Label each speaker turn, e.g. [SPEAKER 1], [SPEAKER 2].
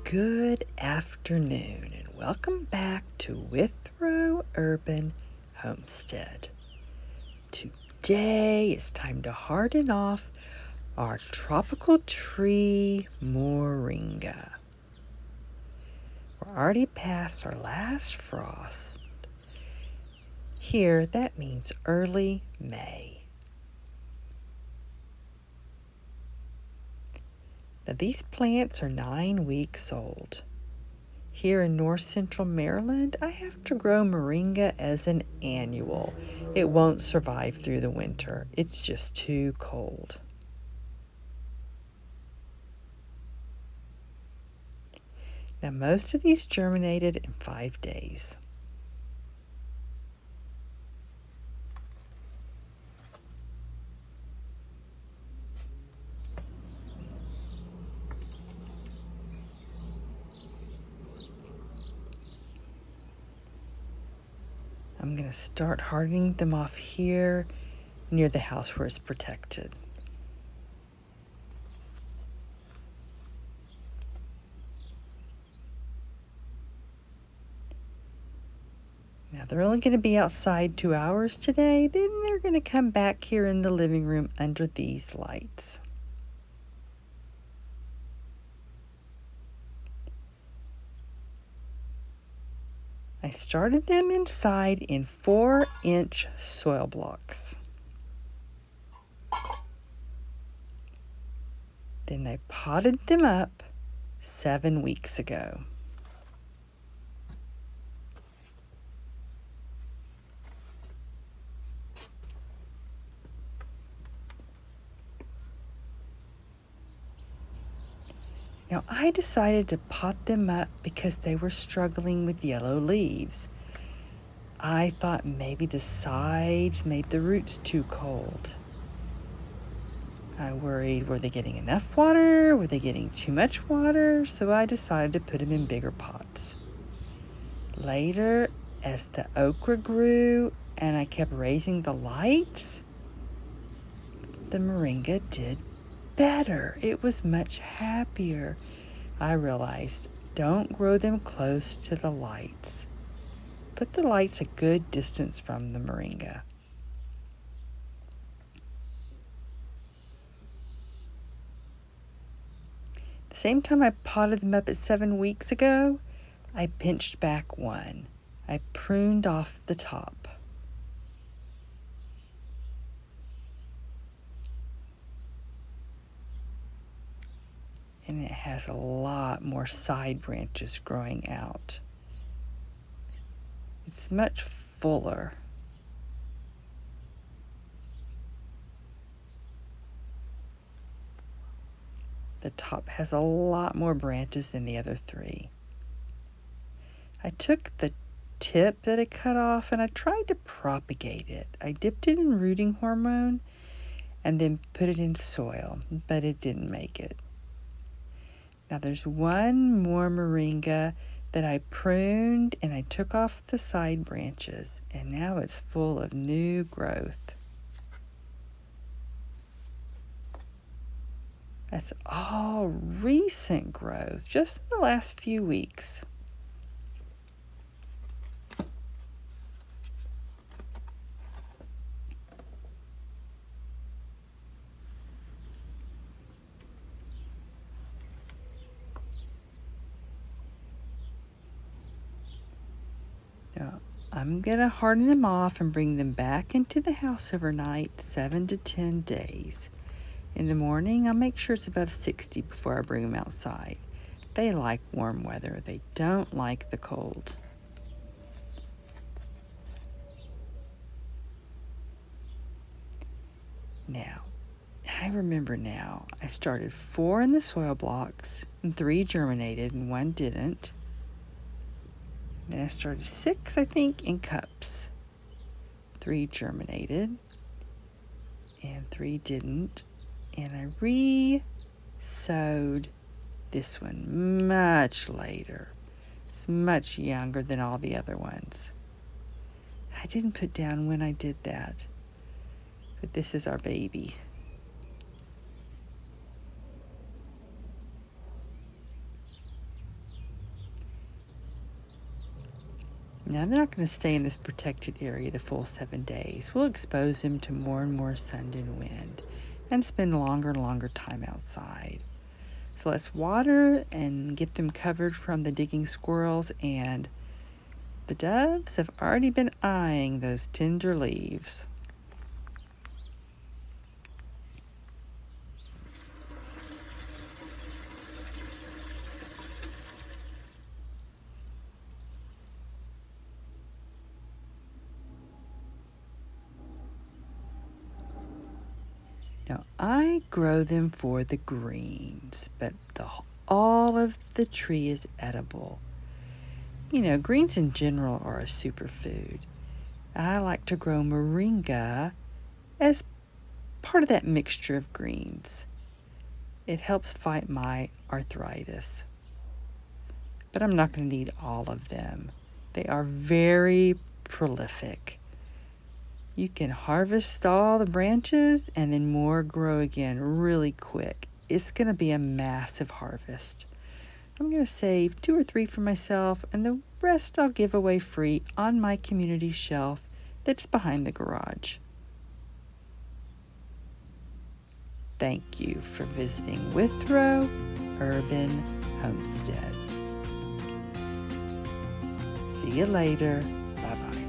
[SPEAKER 1] Good afternoon and welcome back to Withrow Urban Homestead. Today it's time to harden off our tropical tree Moringa. We're already past our last frost. Here that means early May. Now these plants are 9 weeks old. Here in north central Maryland, I have to grow Moringa as an annual. It won't survive through the winter. It's just too cold. Now most of these germinated in 5 days. I'm going to start hardening them off here near the house where it's protected. Now they're only going to be outside 2 hours today, then they're going to come back here in the living room under these lights. I started them inside in 4-inch soil blocks. Then I potted them up 7 weeks ago. Now I decided to pot them up because they were struggling with yellow leaves. I thought maybe the sides made the roots too cold. I worried, were they getting enough water? Were they getting too much water? So I decided to put them in bigger pots. Later, as the okra grew and I kept raising the lights, the Moringa did better. It was much happier. I realized, don't grow them close to the lights. Put the lights a good distance from the Moringa. The same time I potted them up at 7 weeks ago, I pinched back one. I pruned off the top. And it has a lot more side branches growing out. It's much fuller. The top has a lot more branches than the other 3. I took the tip that I cut off and I tried to propagate it. I dipped it in rooting hormone and then put it in soil, but it didn't make it. Now there's one more Moringa that I pruned and I took off the side branches, and now it's full of new growth. That's all recent growth, just in the last few weeks. Now, I'm going to harden them off and bring them back into the house overnight, 7 to 10 days. In the morning, I'll make sure it's above 60 before I bring them outside. They like warm weather. They don't like the cold. Now, I remember now, I started 4 in the soil blocks, and 3 germinated, and 1 didn't. Then I started 6, I think, in cups. 3 germinated, and 3 didn't. And I re-sowed this one much later. It's much younger than all the other ones. I didn't put down when I did that, but this is our baby. Now, they're not going to stay in this protected area the full 7 days. We'll expose them to more and more sun and wind and spend longer and longer time outside. So let's water and get them covered from the digging squirrels, and the doves have already been eyeing those tender leaves. Now, I grow them for the greens, but all of the tree is edible. You know, greens in general are a superfood. I like to grow moringa as part of that mixture of greens. It helps fight my arthritis. But I'm not going to need all of them. They are very prolific. You can harvest all the branches and then more grow again really quick. It's going to be a massive harvest. I'm going to save 2 or 3 for myself, and the rest I'll give away free on my community shelf that's behind the garage. Thank you for visiting Withrow Urban Homestead. See you later. Bye-bye.